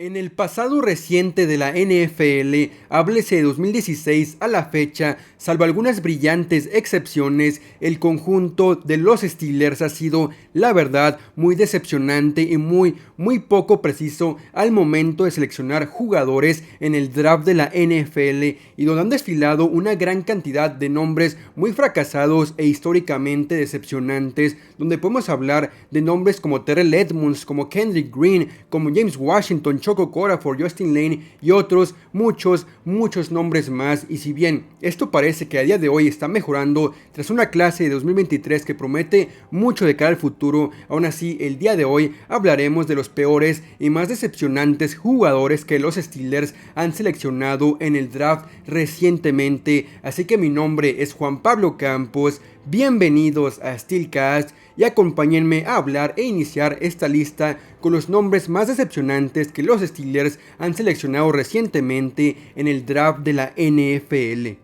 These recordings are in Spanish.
En el pasado reciente de la NFL, háblese de 2016 a la fecha, salvo algunas brillantes excepciones, el conjunto de los Steelers ha sido, la verdad, muy decepcionante y muy poco preciso al momento de seleccionar jugadores en el draft de la NFL, y donde han desfilado una gran cantidad de nombres muy fracasados e históricamente decepcionantes, donde podemos hablar de nombres como Terrell Edmunds, como Kendrick Green, como James Washington, Choco Corafor, Justin Lane y otros muchos nombres más. Y si bien esto parece que a día de hoy está mejorando tras una clase de 2023 que promete mucho de cara al futuro, aún así el día de hoy hablaremos de los peores y más decepcionantes jugadores que los Steelers han seleccionado en el draft recientemente. Así que mi nombre es Juan Pablo Campos, bienvenidos a Steelcast y acompáñenme a hablar e iniciar esta lista con los nombres más decepcionantes que los Steelers han seleccionado recientemente en el draft de la NFL.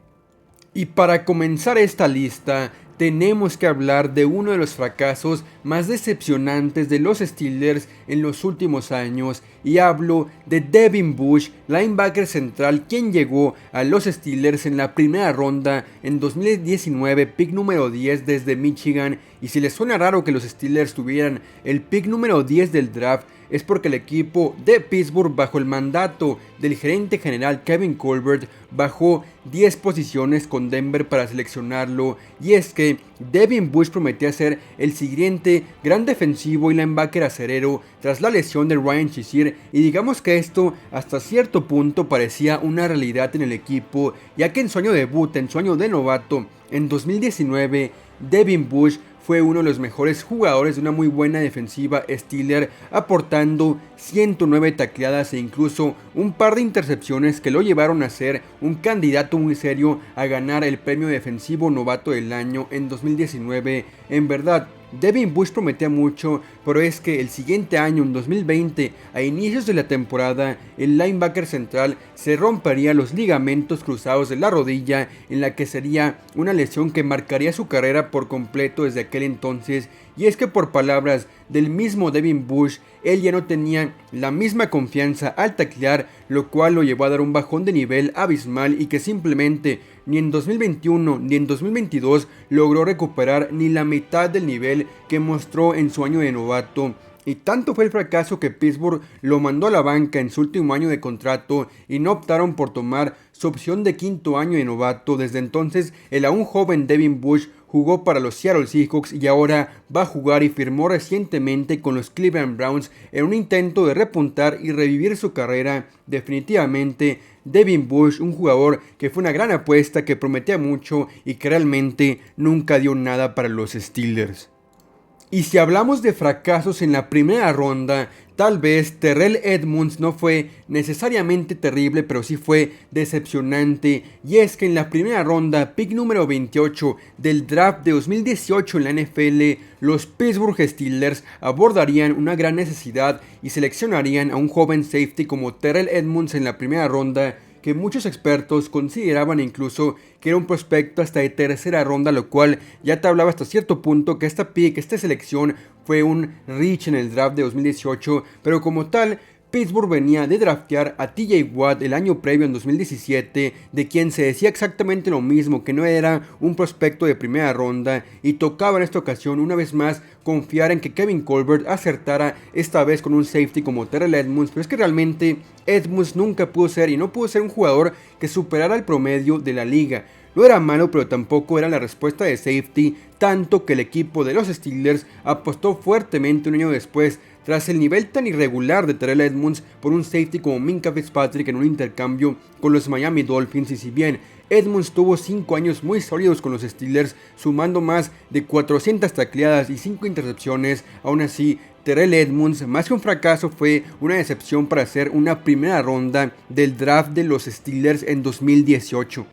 Y para comenzar esta lista, tenemos que hablar de uno de los fracasos más decepcionantes de los Steelers en los últimos años, y hablo de Devin Bush, linebacker central, quien llegó a los Steelers en la primera ronda en 2019, pick número 10 desde Michigan. Y si les suena raro que los Steelers tuvieran el pick número 10 del draft, es porque el equipo de Pittsburgh, bajo el mandato del gerente general Kevin Colbert, bajó 10 posiciones con Denver para seleccionarlo. Y es que Devin Bush prometía ser el siguiente gran defensivo y linebacker acerero tras la lesión de Ryan Shazier, y digamos que esto hasta cierto punto parecía una realidad en el equipo, ya que en su año debut, en su año de novato, en 2019, Devin Bush fue uno de los mejores jugadores de una muy buena defensiva Steeler, aportando 109 tacleadas e incluso un par de intercepciones que lo llevaron a ser un candidato muy serio a ganar el premio defensivo novato del año en 2019. En verdad, Devin Bush prometía mucho, pero es que el siguiente año, en 2020, a inicios de la temporada, el linebacker central se rompería los ligamentos cruzados de la rodilla, en la que sería una lesión que marcaría su carrera por completo desde aquel entonces. Y es que, por palabras del mismo Devin Bush, él ya no tenía la misma confianza al taclear, lo cual lo llevó a dar un bajón de nivel abismal, y que simplemente ni en 2021 ni en 2022 logró recuperar ni la mitad del nivel que mostró en su año de novato. Y tanto fue el fracaso que Pittsburgh lo mandó a la banca en su último año de contrato y no optaron por tomar su opción de quinto año de novato. Desde entonces, el aún joven Devin Bush jugó para los Seattle Seahawks y ahora va a jugar y firmó recientemente con los Cleveland Browns en un intento de repuntar y revivir su carrera. Definitivamente, Devin Bush, un jugador que fue una gran apuesta, que prometía mucho y que realmente nunca dio nada para los Steelers. Y si hablamos de fracasos en la primera ronda, tal vez Terrell Edmunds no fue necesariamente terrible, pero sí fue decepcionante. Y es que en la primera ronda, pick número 28 del draft de 2018 en la NFL, los Pittsburgh Steelers abordarían una gran necesidad y seleccionarían a un joven safety como Terrell Edmunds en la primera ronda, que muchos expertos consideraban incluso que era un prospecto hasta de tercera ronda, lo cual ya te hablaba hasta cierto punto que esta selección fue un reach en el draft de 2018, pero como tal, Pittsburgh venía de draftear a TJ Watt el año previo, en 2017, de quien se decía exactamente lo mismo, que no era un prospecto de primera ronda, y tocaba en esta ocasión una vez más confiar en que Kevin Colbert acertara esta vez con un safety como Terrell Edmunds. Pero es que realmente Edmunds nunca pudo ser, y no pudo ser, un jugador que superara el promedio de la liga. No era malo, pero tampoco era la respuesta de safety, tanto que el equipo de los Steelers apostó fuertemente un año después, tras el nivel tan irregular de Terrell Edmunds, por un safety como Minkah Fitzpatrick en un intercambio con los Miami Dolphins. Y si bien Edmunds tuvo 5 años muy sólidos con los Steelers, sumando más de 400 tacleadas y 5 intercepciones, aún así Terrell Edmunds, más que un fracaso, fue una decepción para ser una primera ronda del draft de los Steelers en 2018.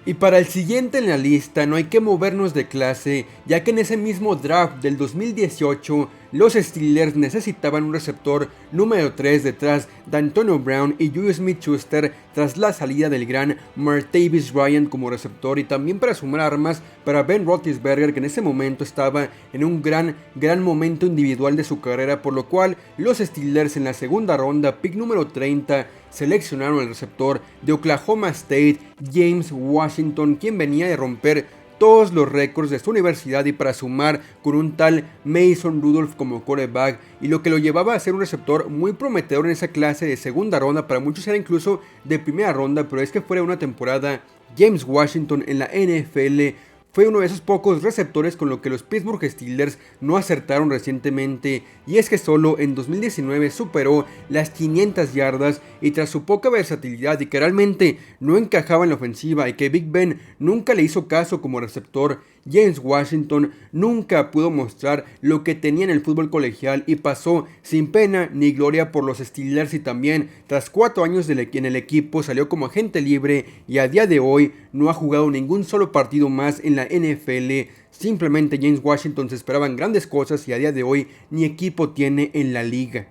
Y para el siguiente en la lista no hay que movernos de clase, ya que en ese mismo draft del 2018 los Steelers necesitaban un receptor número 3 detrás de Antonio Brown y Juju Smith-Schuster tras la salida del gran Martavis Bryant como receptor, y también para sumar armas para Ben Roethlisberger, que en ese momento estaba en un gran momento individual de su carrera, por lo cual los Steelers en la segunda ronda, pick número 30, seleccionaron al receptor de Oklahoma State, James Washington, quien venía de romper todos los récords de su universidad, y para sumar con un tal Mason Rudolph como quarterback, y lo que lo llevaba a ser un receptor muy prometedor en esa clase de segunda ronda, para muchos era incluso de primera ronda, pero es que fuera una temporada, James Washington en la NFL fue uno de esos pocos receptores con lo que los Pittsburgh Steelers no acertaron recientemente, y es que solo en 2019 superó las 500 yardas, y tras su poca versatilidad y que realmente no encajaba en la ofensiva y que Big Ben nunca le hizo caso como receptor, James Washington nunca pudo mostrar lo que tenía en el fútbol colegial y pasó sin pena ni gloria por los Steelers, y también tras 4 años en el equipo salió como agente libre y a día de hoy no ha jugado ningún solo partido más en la NFL. Simplemente James Washington se esperaban grandes cosas y a día de hoy ni equipo tiene en la liga.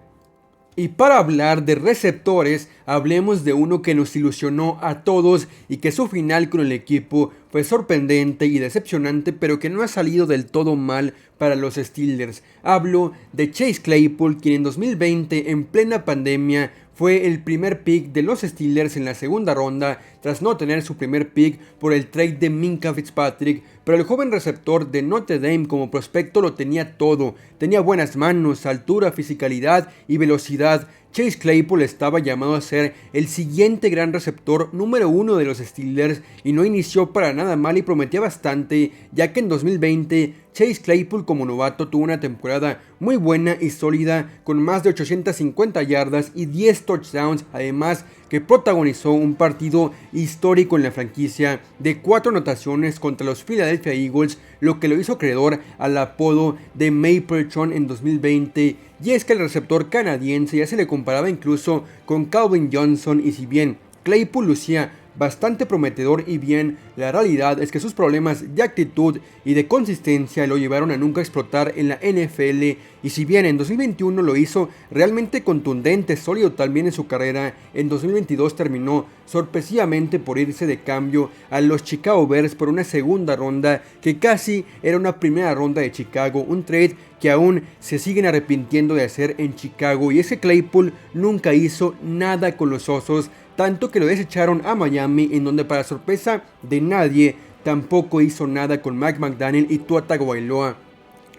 Y para hablar de receptores, hablemos de uno que nos ilusionó a todos y que su final con el equipo fue sorprendente y decepcionante, pero que no ha salido del todo mal para los Steelers. Hablo de Chase Claypool, quien en 2020, en plena pandemia, fue el primer pick de los Steelers en la segunda ronda, tras no tener su primer pick por el trade de Minkah Fitzpatrick, pero el joven receptor de Notre Dame como prospecto lo tenía todo. Tenía buenas manos, altura, fisicalidad y velocidad. Chase Claypool estaba llamado a ser el siguiente gran receptor número 1 de los Steelers, y no inició para nada mal y prometía bastante, ya que en 2020 Chase Claypool como novato tuvo una temporada muy buena y sólida con más de 850 yardas y 10 touchdowns, además que protagonizó un partido histórico en la franquicia de 4 anotaciones contra los Philadelphia Eagles, lo que lo hizo acreedor al apodo de Mapletron en 2020. Y es que el receptor canadiense ya se le comparaba incluso con Calvin Johnson, y si bien Claypool lucía bastante prometedor y bien, la realidad es que sus problemas de actitud y de consistencia lo llevaron a nunca explotar en la NFL, y si bien en 2021 lo hizo realmente contundente, sólido también en su carrera, en 2022 terminó sorpresivamente por irse de cambio a los Chicago Bears por una segunda ronda que casi era una primera ronda de Chicago, un trade que aún se siguen arrepintiendo de hacer en Chicago. Y ese Claypool nunca hizo nada con los Osos, tanto que lo desecharon a Miami, en donde para sorpresa de nadie tampoco hizo nada con Mike McDaniel y Tua Tagovailoa.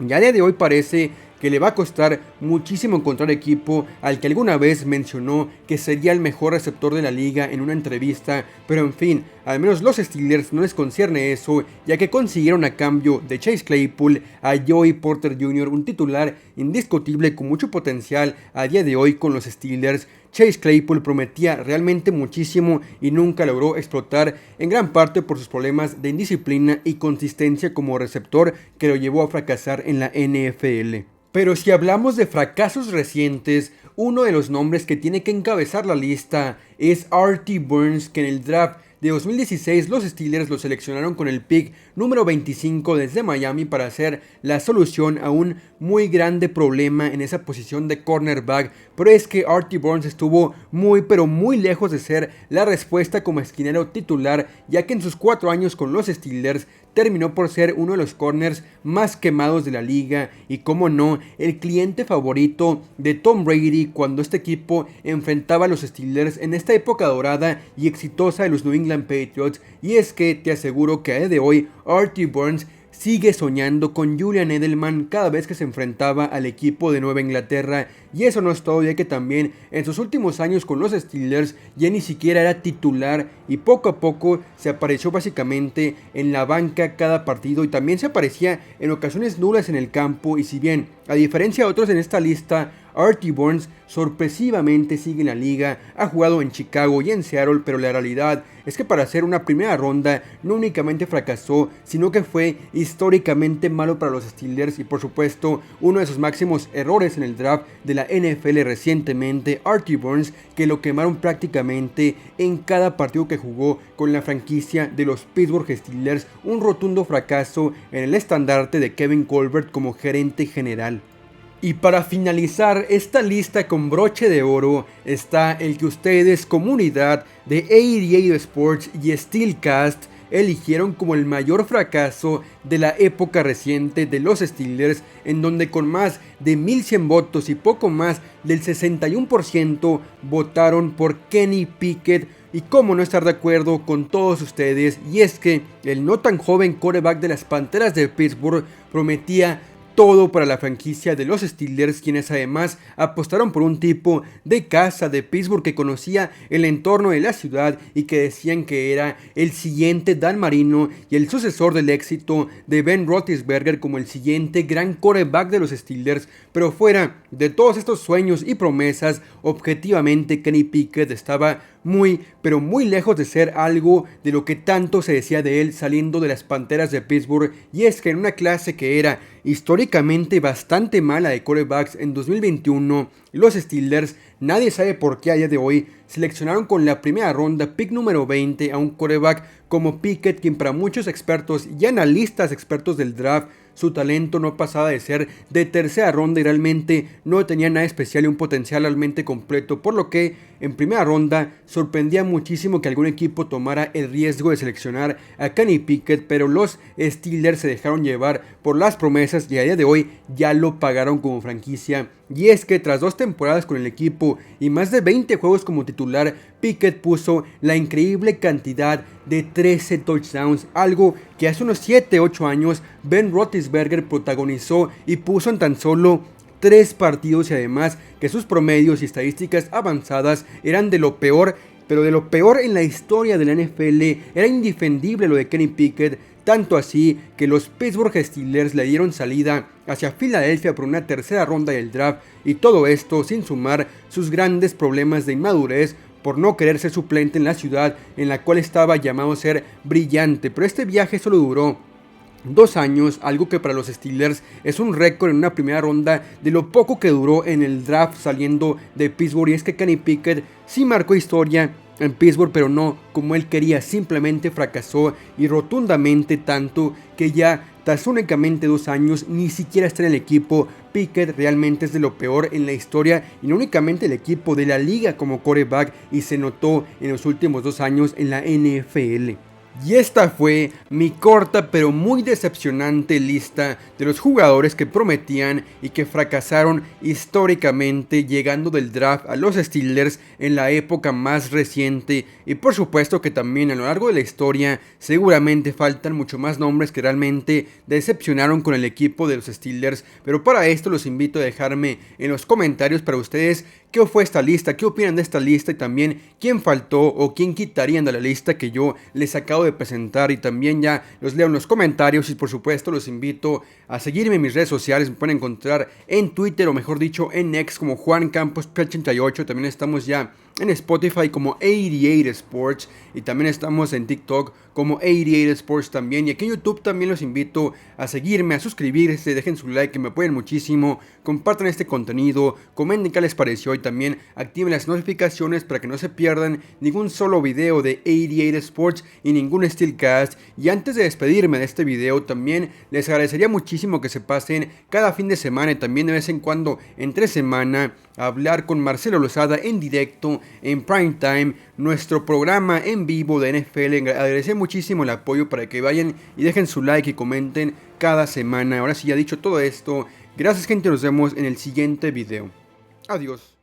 Ya a día de hoy parece que le va a costar muchísimo encontrar equipo, al que alguna vez mencionó que sería el mejor receptor de la liga en una entrevista, pero en fin, al menos los Steelers no les concierne eso, ya que consiguieron a cambio de Chase Claypool a Joey Porter Jr., un titular indiscutible con mucho potencial a día de hoy con los Steelers. Chase Claypool prometía realmente muchísimo y nunca logró explotar, en gran parte por sus problemas de indisciplina y consistencia como receptor, que lo llevó a fracasar en la NFL. Pero si hablamos de fracasos recientes, uno de los nombres que tiene que encabezar la lista es Artie Burns, que en el draft de 2016 los Steelers lo seleccionaron con el pick número 25 desde Miami para ser la solución a un muy grande problema en esa posición de cornerback, pero es que Artie Burns estuvo muy pero muy lejos de ser la respuesta como esquinero titular, ya que en sus 4 años con los Steelers terminó por ser uno de los corners más quemados de la liga, y como no, el cliente favorito de Tom Brady cuando este equipo enfrentaba a los Steelers en esta época dorada y exitosa de los New England Patriots. Y es que te aseguro que a día de hoy Artie Burns sigue soñando con Julian Edelman cada vez que se enfrentaba al equipo de Nueva Inglaterra, y eso no es todo, ya que también en sus últimos años con los Steelers ya ni siquiera era titular y poco a poco se apareció básicamente en la banca cada partido, y también se aparecía en ocasiones nulas en el campo. Y si bien a diferencia de otros en esta lista, Artie Burns sorpresivamente sigue en la liga, ha jugado en Chicago y en Seattle, pero la realidad es que para hacer una primera ronda no únicamente fracasó, sino que fue históricamente malo para los Steelers, y por supuesto uno de sus máximos errores en el draft de la NFL recientemente. Artie Burns, que lo quemaron prácticamente en cada partido que jugó con la franquicia de los Pittsburgh Steelers, un rotundo fracaso en el estandarte de Kevin Colbert como gerente general. Y para finalizar esta lista con broche de oro está el que ustedes, comunidad de 88 Sports y Steelcast, eligieron como el mayor fracaso de la época reciente de los Steelers, en donde con más de 1100 votos y poco más del 61% votaron por Kenny Pickett. Y cómo no estar de acuerdo con todos ustedes, y es que el no tan joven quarterback de las Panteras de Pittsburgh prometía todo para la franquicia de los Steelers, quienes además apostaron por un tipo de casa de Pittsburgh que conocía el entorno de la ciudad y que decían que era el siguiente Dan Marino y el sucesor del éxito de Ben Roethlisberger como el siguiente gran quarterback de los Steelers. Pero fuera de todos estos sueños y promesas, objetivamente Kenny Pickett estaba muy, pero muy lejos de ser algo de lo que tanto se decía de él saliendo de las Panteras de Pittsburgh. Y es que en una clase que era históricamente bastante mala de quarterbacks en 2021, los Steelers, nadie sabe por qué a día de hoy, seleccionaron con la primera ronda, pick número 20, a un quarterback como Pickett, quien para muchos expertos y analistas expertos del draft, su talento no pasaba de ser de tercera ronda y realmente no tenía nada especial y un potencial realmente completo, por lo que en primera ronda sorprendía muchísimo que algún equipo tomara el riesgo de seleccionar a Kenny Pickett, pero los Steelers se dejaron llevar por las promesas y a día de hoy ya lo pagaron como franquicia. Y es que tras 2 temporadas con el equipo y más de 20 juegos como titular, Pickett puso la increíble cantidad de 13 touchdowns, algo que hace unos 7-8 años Ben Roethlisberger protagonizó y puso en tan solo 3 partidos, y además que sus promedios y estadísticas avanzadas eran de lo peor, pero de lo peor en la historia de la NFL. Era indefendible lo de Kenny Pickett, tanto así que los Pittsburgh Steelers le dieron salida hacia Filadelfia por una tercera ronda del draft, y todo esto sin sumar sus grandes problemas de inmadurez por no querer ser suplente en la ciudad en la cual estaba llamado a ser brillante. Pero este viaje solo duró 2 años, algo que para los Steelers es un récord en una primera ronda de lo poco que duró en el draft saliendo de Pittsburgh. Y es que Kenny Pickett sí marcó historia en Pittsburgh, pero no como él quería, simplemente fracasó y rotundamente, tanto que ya tras únicamente 2 años ni siquiera está en el equipo. Pickett realmente es de lo peor en la historia y no únicamente el equipo, de la liga como quarterback, y se notó en los últimos 2 años en la NFL. Y esta fue mi corta pero muy decepcionante lista de los jugadores que prometían y que fracasaron históricamente llegando del draft a los Steelers en la época más reciente. Y por supuesto que también a lo largo de la historia seguramente faltan mucho más nombres que realmente decepcionaron con el equipo de los Steelers. Pero para esto los invito a dejarme en los comentarios para ustedes qué fue esta lista, qué opinan de esta lista y también quién faltó o quién quitarían de la lista que yo les acabo de presentar. Y también ya los leo en los comentarios y por supuesto los invito a seguirme en mis redes sociales. Me pueden encontrar en Twitter, o mejor dicho en X, como Juan Campos 88. También estamos ya en Spotify como 88 Sports y también estamos en TikTok como 88 Sports también. Y aquí en YouTube también los invito a seguirme, a suscribirse, dejen su like que me apoyan muchísimo, compartan este contenido, comenten qué les pareció y también activen las notificaciones para que no se pierdan ningún solo video de 88 Sports y ningún Steelcast. Y antes de despedirme de este video, también les agradecería muchísimo que se pasen cada fin de semana y también de vez en cuando entre semana a hablar con Marcelo Lozada en directo en Prime Time, nuestro programa en vivo de NFL. Agradecer muchísimo el apoyo para que vayan y dejen su like y comenten cada semana. Ahora sí, ya dicho todo esto, gracias gente, nos vemos en el siguiente video. Adiós.